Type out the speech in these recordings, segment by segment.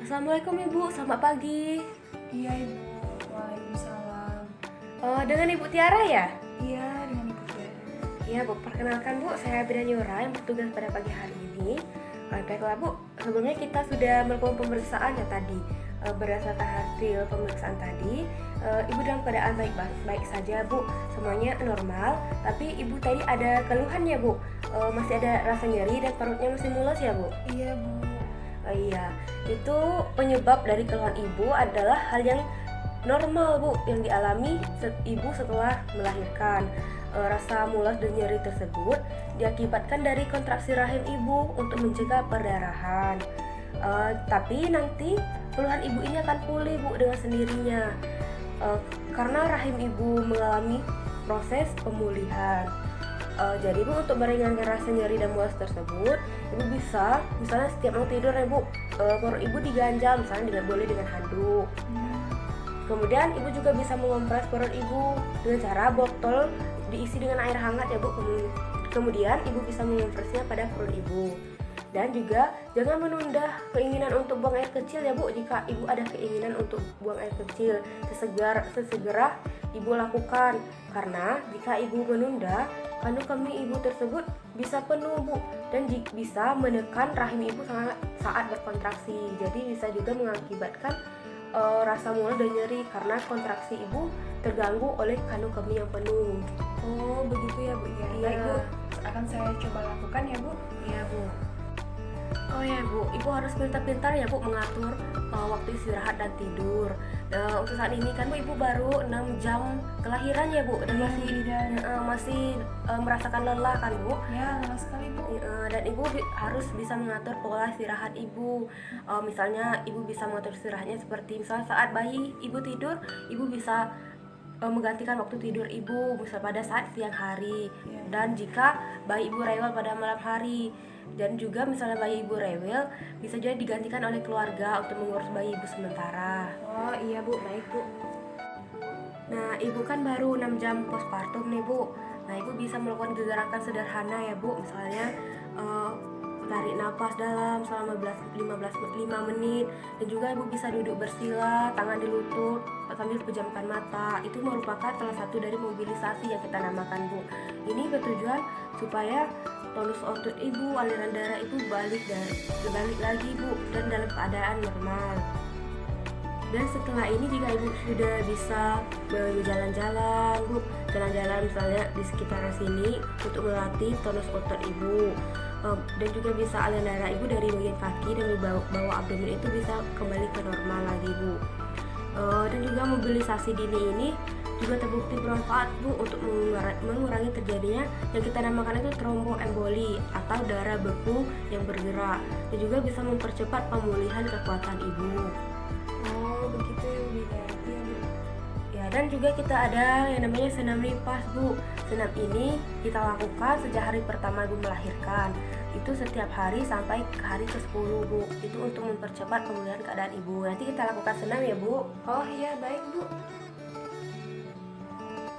Assalamualaikum Ibu, selamat pagi. Iya Ibu, waalaikumsalam. Dengan Ibu Tiara ya? Iya, dengan Ibu Tiara. Iya Bu, perkenalkan Bu, saya Bidan Yura yang bertugas pada pagi hari ini. Baiklah Bu, sebelumnya kita sudah melakukan pemeriksaan ya tadi. Berdasarkan hasil pemeriksaan tadi, Ibu dalam keadaan baik saja Bu, semuanya normal. Tapi Ibu tadi ada keluhan ya Bu, masih ada rasa nyeri dan perutnya masih mules ya Bu? Iya Bu. Iya, itu penyebab dari keluhan ibu adalah hal yang normal Bu, yang dialami ibu setelah melahirkan. Rasa mulas dan nyeri tersebut diakibatkan dari kontraksi rahim ibu untuk mencegah perdarahan. Tapi nanti keluhan ibu ini akan pulih Bu dengan sendirinya, karena rahim ibu mengalami proses pemulihan. Jadi Bu, untuk meringankan rasa nyeri dan mulas tersebut, Ibu bisa misalnya setiap mau tidur ya Bu, perut Ibu diganjal misalnya boleh dengan handuk. Kemudian Ibu juga bisa mengompres perut Ibu dengan cara botol diisi dengan air hangat ya Bu. Kemudian Ibu bisa mengompresnya pada perut Ibu. Dan juga jangan menunda keinginan untuk buang air kecil ya Bu. Jika Ibu ada keinginan untuk buang air kecil, sesegera Ibu lakukan. Karena jika Ibu menunda, kandung kemih Ibu tersebut bisa penuh Bu, dan bisa menekan rahim Ibu saat berkontraksi. Jadi bisa juga mengakibatkan rasa mual dan nyeri karena kontraksi Ibu terganggu oleh kandung kemih yang penuh. Oh begitu ya Bu ya. Iya. Baik Bu, akan saya coba lakukan ya Bu. Iya Bu. Oh ya Bu, Ibu harus pintar-pintar ya Bu mengatur waktu istirahat dan tidur. Untuk saat ini kan Bu, Ibu baru 6 jam kelahiran ya Bu, dan masih merasakan lelah kan Bu. Ya, lelah sekali Bu. Dan Ibu harus bisa mengatur pola istirahat Ibu. Misalnya Ibu bisa mengatur istirahatnya seperti misalnya saat bayi Ibu tidur, Ibu bisa menggantikan waktu tidur Ibu misal pada saat siang hari. Dan jika bayi Ibu rewel pada malam hari, dan juga misalnya bayi Ibu rewel, bisa jadi digantikan oleh keluarga untuk mengurus bayi Ibu sementara. Oh iya Bu, baik Bu. Nah, Ibu kan baru 6 jam postpartum nih Bu. Nah, Ibu bisa melakukan gerakan sederhana ya Bu. Misalnya tarik nafas dalam selama 5 menit. Dan juga Ibu bisa duduk bersila, tangan di lutut sambil pejamkan mata. Itu merupakan salah satu dari mobilisasi yang kita namakan Bu. Ini bertujuan supaya tonus otot Ibu, aliran darah Ibu balik lagi Bu, dan dalam keadaan normal. Dan setelah ini jika Ibu sudah bisa berjalan-jalan Bu, jalan-jalan misalnya di sekitaran sini untuk melatih tonus otot Ibu, dan juga bisa aliran darah Ibu dari bagian kaki dan bawah abdomen itu bisa kembali ke normal lagi Bu. Dan juga mobilisasi dini ini juga terbukti bermanfaat Bu untuk mengurangi terjadinya yang kita namakan itu tromboemboli atau darah beku yang bergerak, dan juga bisa mempercepat pemulihan kekuatan Ibu. Oh begitu ya Bu. Iya Bu. Ya, dan juga kita ada yang namanya senam lipas Bu. Senam ini kita lakukan sejak hari pertama Ibu melahirkan. Itu setiap hari sampai ke hari ke-10 Bu. Itu untuk mempercepat pemulihan keadaan Ibu. Nanti kita lakukan senam ya Bu. Oh iya baik Bu.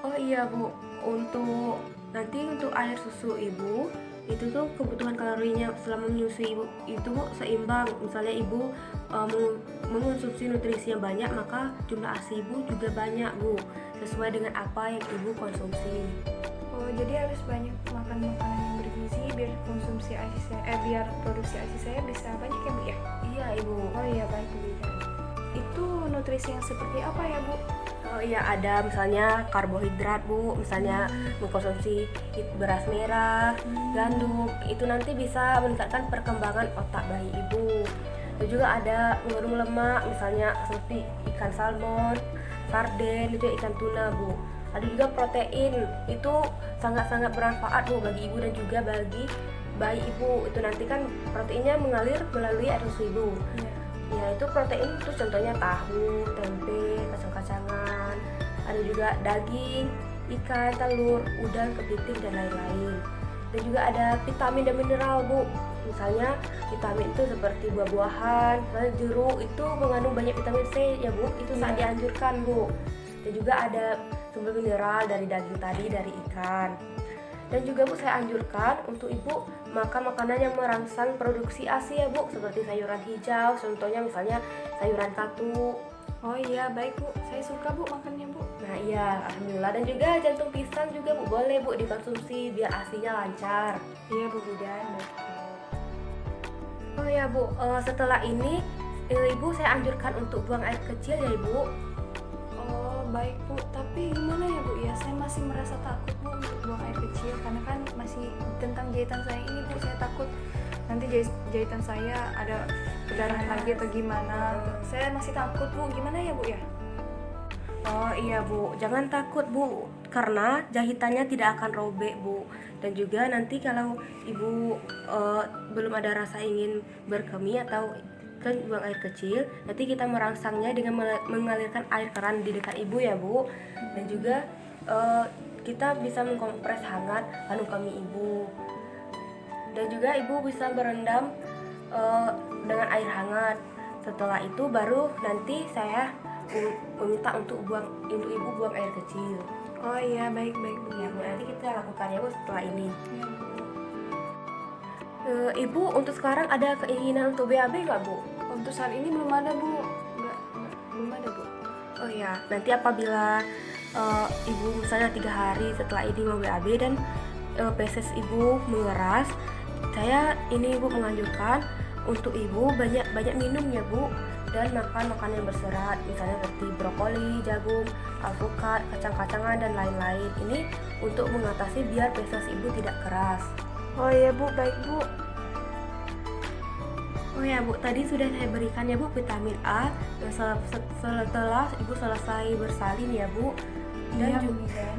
Oh iya Bu, untuk air susu Ibu itu tuh kebutuhan kalorinya selama menyusui Ibu itu Bu seimbang. Misalnya Ibu mengonsumsi nutrisi yang banyak, maka jumlah ASI Ibu juga banyak Bu, sesuai dengan apa yang Ibu konsumsi. Oh jadi harus banyak makan makanan yang bergizi biar biar produksi ASI saya bisa banyak ya Bu ya. Iya Ibu. Oh iya baik Bu. Itu nutrisi yang seperti apa ya Bu? Oh iya, ada misalnya karbohidrat Bu, misalnya mengkonsumsi beras merah, gandum, itu nanti bisa meningkatkan perkembangan otak bayi Ibu. Dan juga ada mengandung lemak, misalnya seperti ikan salmon, sarden, itu ikan tuna Bu. Ada juga protein, itu sangat-sangat bermanfaat Bu bagi Ibu dan juga bagi bayi Ibu. Itu nanti kan proteinnya mengalir melalui air susu Ibu. Ya, itu protein itu contohnya tahu, tempe, kacang-kacangan, ada juga daging, ikan, telur, udang, kepiting, dan lain-lain. Dan juga ada vitamin dan mineral Bu. Misalnya vitamin itu seperti buah-buahan, misalnya jeruk itu mengandung banyak vitamin C ya Bu, itu sangat dianjurkan Bu. Dan juga ada sumber mineral dari daging tadi, dari ikan. Dan juga Bu, saya anjurkan untuk Ibu makan makanan yang merangsang produksi ASI ya Bu, seperti sayuran hijau, contohnya misalnya sayuran katu. Oh iya, baik Bu. Saya suka Bu makannya Bu. Nah iya, alhamdulillah. Dan juga jantung pisang juga Bu, boleh Bu dikonsumsi biar ASInya lancar. Iya Bu Bidan, baik Bu. Oh ya Bu, setelah ini Ibu saya anjurkan untuk buang air kecil ya Ibu. Oh baik Bu, tapi gimana ya Bu ya? Saya masih merasa takut Bu untuk buang air kecil karena kan masih tentang jahitan saya ini Bu. Saya takut nanti jahitan saya ada perdarahan lagi atau gimana. Saya masih takut Bu. Gimana ya Bu ya? Oh iya Bu, jangan takut Bu, karena jahitannya tidak akan robek Bu. Dan juga nanti kalau Ibu belum ada rasa ingin berkemih atau kan buang air kecil, nanti kita merangsangnya dengan mengalirkan air keran di dekat Ibu ya Bu. Dan juga kita bisa mengkompres hangat kandung kemih Ibu. Dan juga Ibu bisa berendam dengan air hangat. Setelah itu baru nanti saya meminta untuk Ibu buang air kecil. Oh iya, baik Bu. Ya Bu, nanti kita lakukan ya Bu setelah ini. Ya, Bu. Ibu untuk sekarang ada keinginan untuk BAB nggak Bu? Untuk saat ini belum ada Bu. Belum ada Bu. Oh ya, nanti apabila Ibu misalnya 3 hari setelah ini mau BAB dan feses Ibu mengeras, saya ini Ibu menganjurkan untuk Ibu banyak minum ya Bu, dan makan makanan yang berserat, misalnya seperti brokoli, jagung, alpukat, kacang-kacangan dan lain-lain. Ini untuk mengatasi biar feses Ibu tidak keras. Oh iya Bu, baik Bu. Oh ya Bu, tadi sudah saya berikan ya Bu vitamin A setelah Ibu selesai bersalin ya Bu. Dan Iya Bu juga Bidan.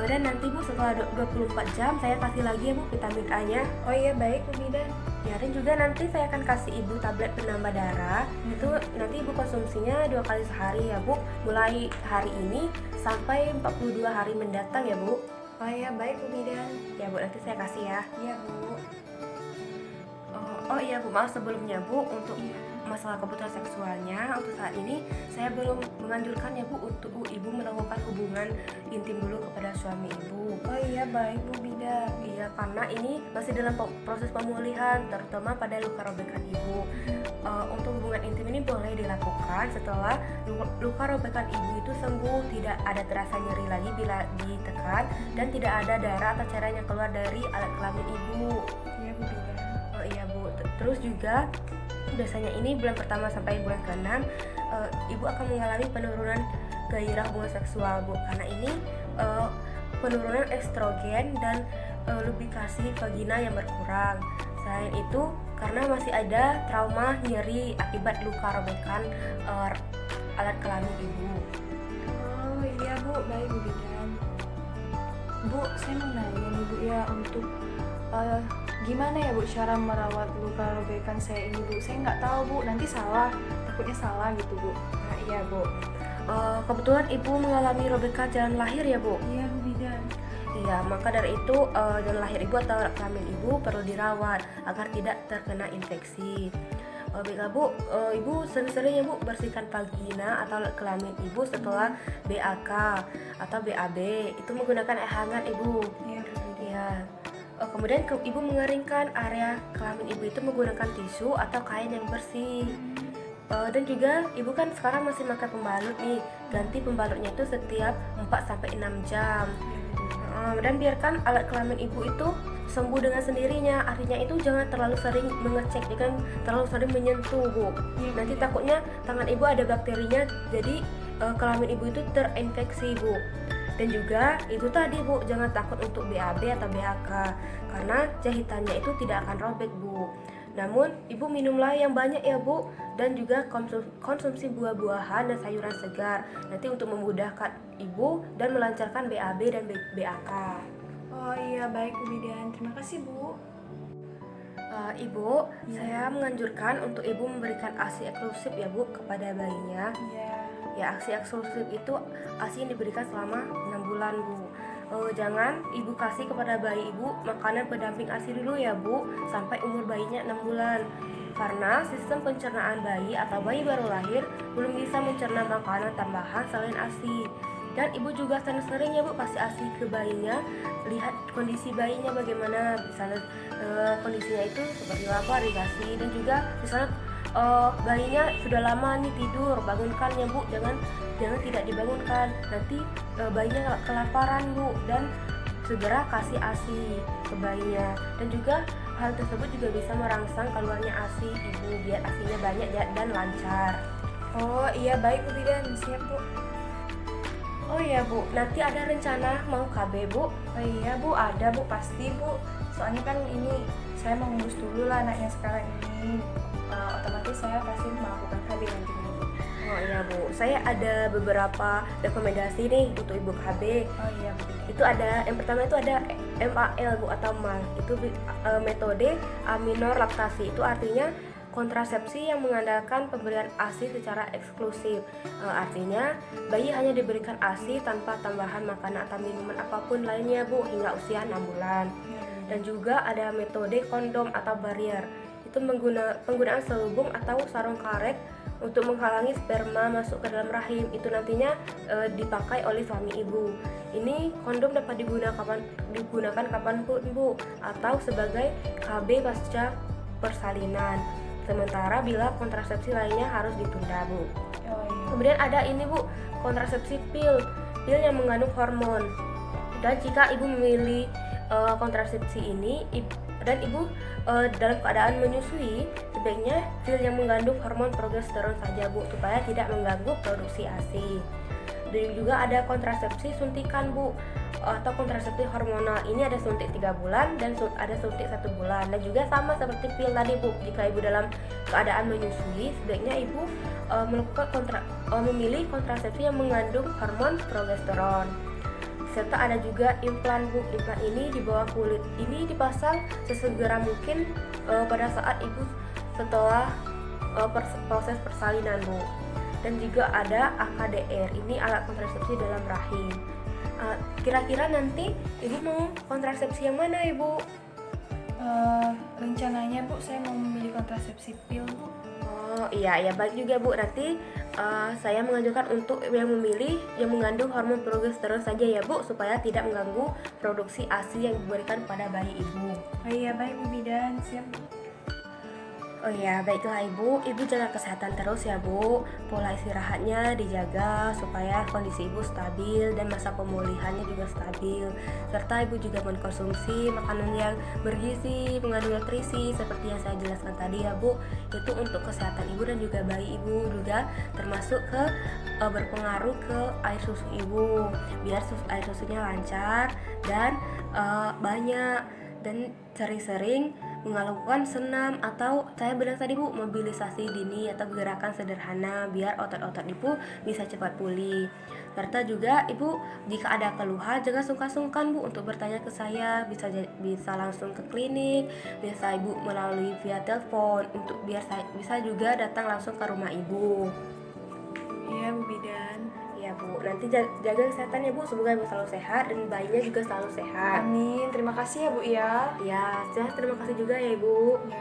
dan nanti Bu setelah 24 jam saya kasih lagi ya Bu vitamin A nya. Oh iya, baik Bu Bidan. Ya, dan juga nanti saya akan kasih Ibu tablet penambah darah. Itu nanti Ibu konsumsinya 2 kali sehari ya Bu, mulai hari ini sampai 42 hari mendatang ya Bu. Oh iya, baik Bu Bidan. Ya Bu, nanti saya kasih ya. Iya Bu. Oh iya Bu, maaf sebelumnya Bu, untuk masalah kebutuhan seksualnya untuk saat ini saya belum menganjurkan ya Bu untuk Ibu melakukan hubungan intim dulu kepada suami Ibu. Oh iya, baik Bu Bidan. Iya, karena ini masih dalam proses pemulihan, terutama pada luka robekan Ibu. Untuk hubungan intim ini boleh dilakukan setelah luka robekan Ibu itu sembuh, tidak ada terasa nyeri lagi bila ditekan, dan tidak ada darah atau cairan yang keluar dari alat kelamin Ibu. Iya Bu Bidan. Oh iya Bu, terus juga biasanya ini bulan pertama sampai bulan ke-6 Ibu akan mengalami penurunan gairah hubungan seksual Bu, karena ini penurunan estrogen dan lubrikasi vagina yang berkurang. Selain itu, karena masih ada trauma nyeri akibat luka robekan alat kelamin Ibu. Oh iya Bu, baik Bu Bidan. Bu, saya mau nanya nih Bu ya, untuk gimana ya Bu cara merawat luka robekan saya ini Bu? Saya nggak tahu Bu, nanti salah, takutnya salah gitu Bu. Nah iya Bu, kebetulan Ibu mengalami robekan jalan lahir ya Bu? Iya Bu Bidan. Iya, maka dari itu jalan lahir Ibu atau alat kelamin Ibu perlu dirawat agar tidak terkena infeksi. Baiklah Bu, Ibu sering-sering ya Bu bersihkan vagina atau alat kelamin Ibu setelah BAK atau BAB. Itu menggunakan air hangat Ibu. Iya Bu Bidan. Iya. Kemudian Ibu mengeringkan area kelamin Ibu itu menggunakan tisu atau kain yang bersih. Dan juga Ibu kan sekarang masih pakai pembalut nih. Ganti pembalutnya itu setiap 4-6 jam. Dan biarkan alat kelamin Ibu itu sembuh dengan sendirinya. Artinya itu jangan terlalu sering mengecek, jangan terlalu sering menyentuh Bu. Nanti takutnya tangan Ibu ada bakterinya, jadi kelamin Ibu itu terinfeksi Bu. Dan juga itu tadi Bu, jangan takut untuk BAB atau BAK, karena jahitannya itu tidak akan robek Bu. Namun Ibu minumlah yang banyak ya Bu, dan juga konsumsi buah-buahan dan sayuran segar, nanti untuk memudahkan Ibu dan melancarkan BAB dan BAK. Oh iya, baik Bu Bidan. Terima kasih Bu. Ibu, saya menganjurkan untuk Ibu memberikan ASI eksklusif ya Bu kepada bayinya. Iya. Ya, ASI eksklusif itu ASI yang diberikan selama 6 bulan Bu. Jangan Ibu kasih kepada bayi Ibu makanan pendamping ASI dulu ya Bu, sampai umur bayinya 6 bulan. Karena sistem pencernaan bayi atau bayi baru lahir belum bisa mencerna makanan tambahan selain ASI. Dan ibu juga sering-sering ya bu kasih ASI ke bayinya, lihat kondisi bayinya bagaimana, misalnya kondisinya itu seperti apa, dikasih. Dan juga misalnya bayinya sudah lama nih tidur, bangunkan ya bu, jangan tidak dibangunkan, nanti bayinya kelaparan bu, dan segera kasih ASI ke bayinya. Dan juga hal tersebut juga bisa merangsang keluarnya ASI ibu, biar ASInya banyak dan lancar. Oh iya baik Bu Bidan, siap Bu. Oh iya bu, nanti ada rencana mau KB bu? Oh iya Bu, ada Bu, pasti Bu. Soalnya kan ini saya mau ngurus dulu lah anaknya sekarang ini. Otomatis saya pasti melakukan KB nantinya Bu. Oh iya bu, saya ada beberapa rekomendasi nih untuk ibu KB. Oh iya Bu. Itu ada, yang pertama itu ada MAL bu, atau MAL. Itu metode aminor laktasi. Itu artinya kontrasepsi yang mengandalkan pemberian ASI secara eksklusif. Artinya bayi hanya diberikan ASI tanpa tambahan makanan atau minuman apapun lainnya bu, hingga usia 6 bulan. Dan juga ada metode kondom atau barrier. Itu penggunaan selubung atau sarung karet untuk menghalangi sperma masuk ke dalam rahim. Itu nantinya dipakai oleh suami ibu. Ini kondom dapat digunakan kapanpun bu, atau sebagai KB pasca persalinan. Sementara bila kontrasepsi lainnya harus ditunda bu. Oh iya. Kemudian ada ini bu, kontrasepsi pil yang mengandung hormon. Dan jika ibu memilih kontrasepsi ini dan ibu dalam keadaan menyusui, sebaiknya pil yang mengandung hormon progesteron saja bu, supaya tidak mengganggu produksi ASI. Dan juga ada kontrasepsi suntikan bu, atau kontrasepsi hormonal. Ini ada suntik 3 bulan dan ada suntik 1 bulan. Dan juga sama seperti pil tadi bu, jika ibu dalam keadaan menyusui, sebaiknya ibu memilih kontrasepsi yang mengandung hormon progesteron. Serta ada juga implan bu. Implan ini di bawah kulit. Ini dipasang sesegera mungkin pada saat ibu setelah proses persalinan bu. Dan juga ada AKDR, ini alat kontrasepsi dalam rahim. Kira-kira nanti ibu mau kontrasepsi yang mana ibu? Rencananya Bu, saya mau memilih kontrasepsi pil Bu. Oh iya baik juga bu. Nanti saya menganjurkan untuk yang memilih yang mengandung hormon progesteron saja ya bu, supaya tidak mengganggu produksi ASI yang diberikan pada bayi ibu. Oh iya baik Bu Bidan, siap Bu. Oh iya, baiklah ibu jaga kesehatan terus ya bu. Pola istirahatnya dijaga supaya kondisi ibu stabil dan masa pemulihannya juga stabil. Serta ibu juga mengkonsumsi makanan yang bergizi, mengandung nutrisi seperti yang saya jelaskan tadi ya bu. Itu untuk kesehatan ibu dan juga bayi ibu, juga termasuk ke berpengaruh ke air susu ibu, biar air susunya lancar dan banyak. Dan sering-sering melakukan senam, atau saya bilang tadi bu, mobilisasi dini atau gerakan sederhana biar otot-otot ibu bisa cepat pulih. Serta juga ibu jika ada keluhan jangan sungkan-sungkan bu untuk bertanya ke saya, bisa langsung ke klinik, bisa ibu melalui via telepon, untuk biar saya bisa juga datang langsung ke rumah ibu. Iya Bu Bidan. Ya bu, nanti jaga kesehatan ya bu, semoga ibu selalu sehat dan bayinya juga selalu sehat. Amin, terima kasih ya Bu ya. Ya, terima kasih juga ya ibu. Ya.